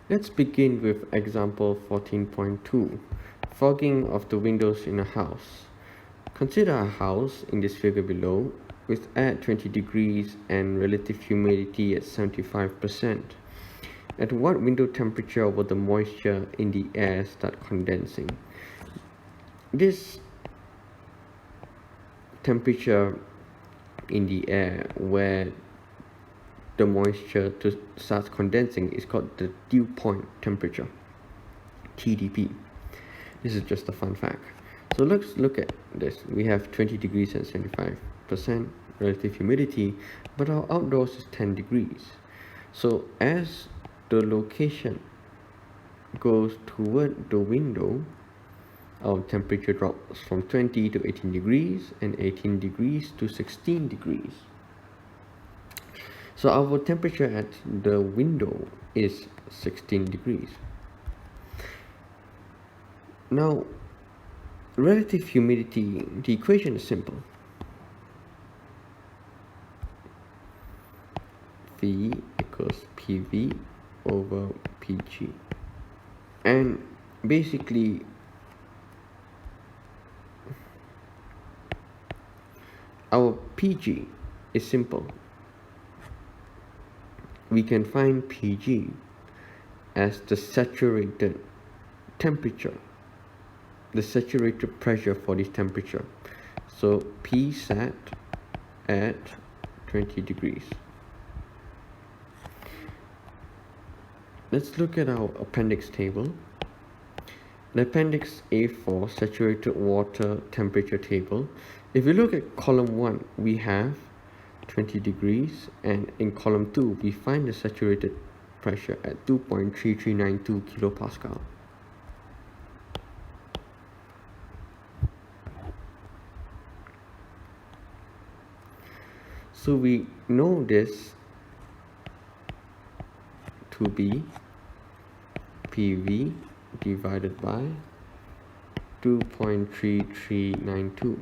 Let's begin with example 14.2, fogging of the windows in a house. Consider a house in this figure below with air at 20 degrees and relative humidity at 75%. At what window temperature will the moisture in the air start condensing? This temperature in the air where the moisture starts condensing is called the dew point temperature, TDP. This is just a fun fact. So let's look at this. We have 20 degrees and 75% relative humidity, but our outdoors is 10 degrees. So as the location goes toward the window, our temperature drops from 20 to 18 degrees and 18 degrees to 16 degrees. So our temperature at the window is 16 degrees. Now, relative humidity, the equation is simple. V equals PV over PG. And basically, our PG is simple. We can find PG as the saturated temperature, the saturated pressure for this temperature. So P sat at 20 degrees. Let's look at our appendix table. The appendix A4 saturated water temperature table. If we look at column 1, we have 20 degrees, and in column 2 we find the saturated pressure at 2.3392 kilopascal. So we know this to be PV divided by 2.3392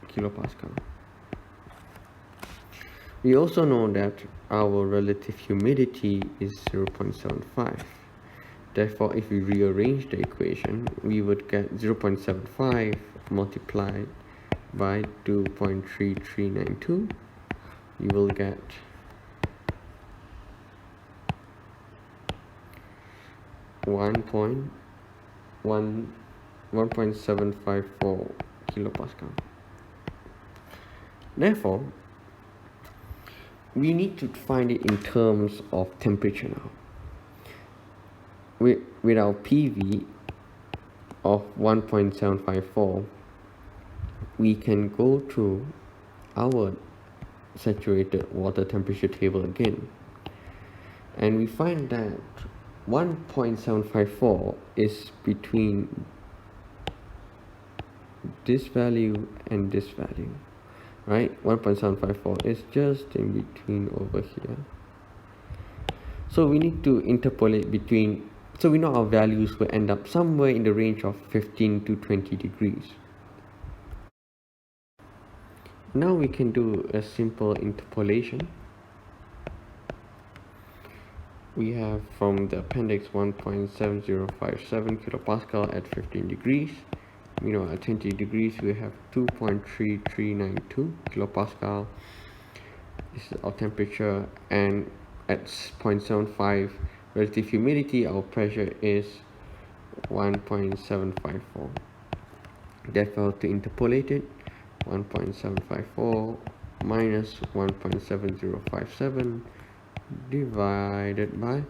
kilopascal. We also know that our relative humidity is 0.75. Therefore, if we rearrange the equation, we would get 0.75 multiplied by 2.3392. You will get 1.754 kilopascal. Therefore, we need to find it in terms of temperature now. With our PV of 1.754, we can go through our saturated water temperature table again, and we find that 1.754 is between this value and this value, right? 1.754 is just in between over here. So we need to interpolate between, so we know our values will end up somewhere in the range of 15 to 20 degrees. Now we can do a simple interpolation. We have from the appendix 1.7057 kilopascal at 15 degrees. You know, at 20 degrees we have 2.3392 kilopascal. This is our temperature, and at 0.75 relative humidity, our pressure is 1.754. Therefore, to interpolate it, 1.754 minus 1.7057 divided by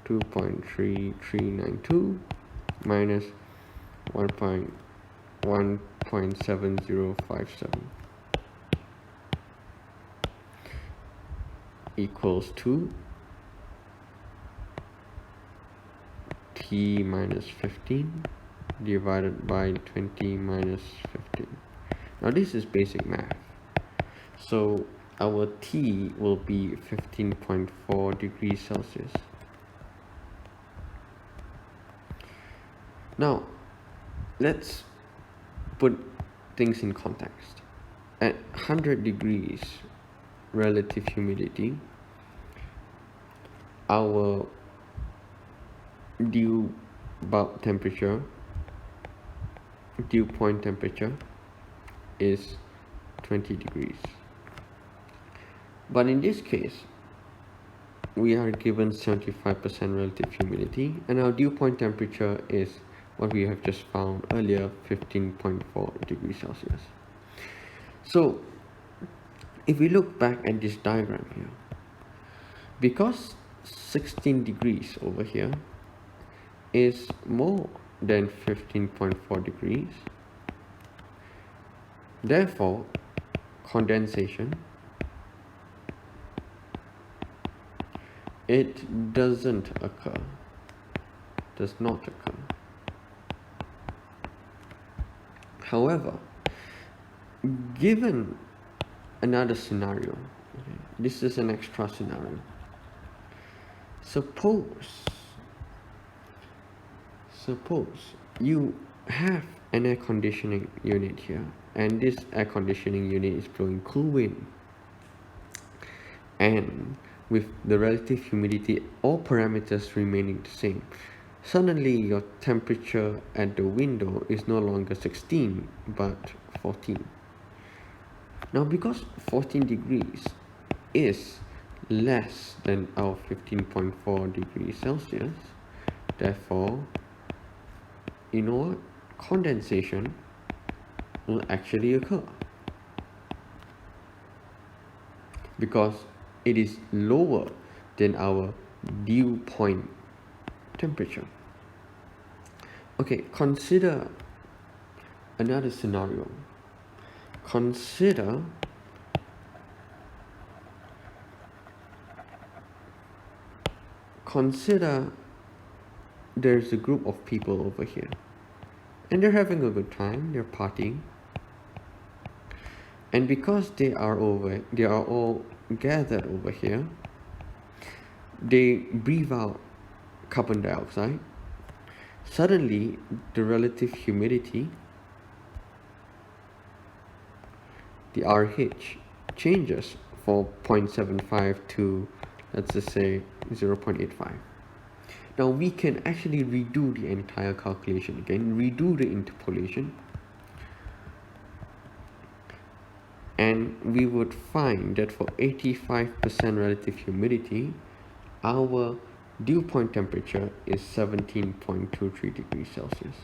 2.3392 minus 1.7057 equals to T minus 15 divided by 20 minus 15. Now this is basic math. So our T will be 15.4 degrees Celsius. Now, let's put things in context. At 100 degrees relative humidity, our dew bulb temperature, dew point temperature is 20 degrees. But in this case, we are given 75% relative humidity, and our dew point temperature is what we have just found earlier, 15.4 degrees Celsius. So if we look back at this diagram here, because 16 degrees over here is more than 15.4 degrees, therefore condensation, it does not occur. However, given another scenario, okay, this is an extra scenario. Suppose you have an air conditioning unit here, and this air conditioning unit is blowing cool wind, and with the relative humidity, all parameters remaining the same. Suddenly your temperature at the window is no longer 16 but 14. Now because 14 degrees is less than our 15.4 degrees Celsius, therefore, you know what? Condensation will actually occur, because it is lower than our dew point temperature. Okay, consider another scenario. Consider there's a group of people over here, and they're having a good time, they're partying, and because they are all gathered over here, they breathe out carbon dioxide. Suddenly the relative humidity, the RH, changes from 0.75 to, let's just say, 0.85. Now we can actually redo the entire calculation again, redo the interpolation, and we would find that for 85% relative humidity, our dew point temperature is 17.23 degrees Celsius.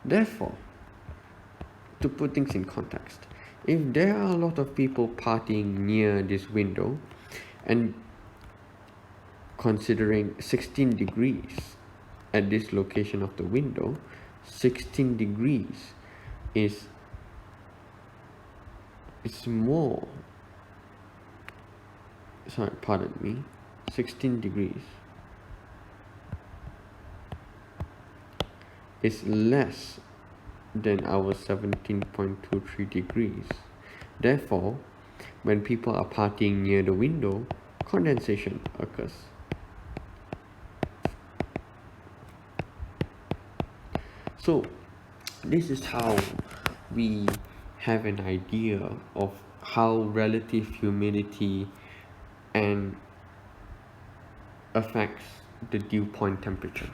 Therefore, to put things in context, if there are a lot of people partying near this window, and considering 16 degrees at this location of the window, 16 degrees is more, 16 degrees is less than our 17.23 degrees. Therefore, when people are partying near the window, condensation occurs. So this is how we have an idea of how relative humidity and affects the dew point temperature.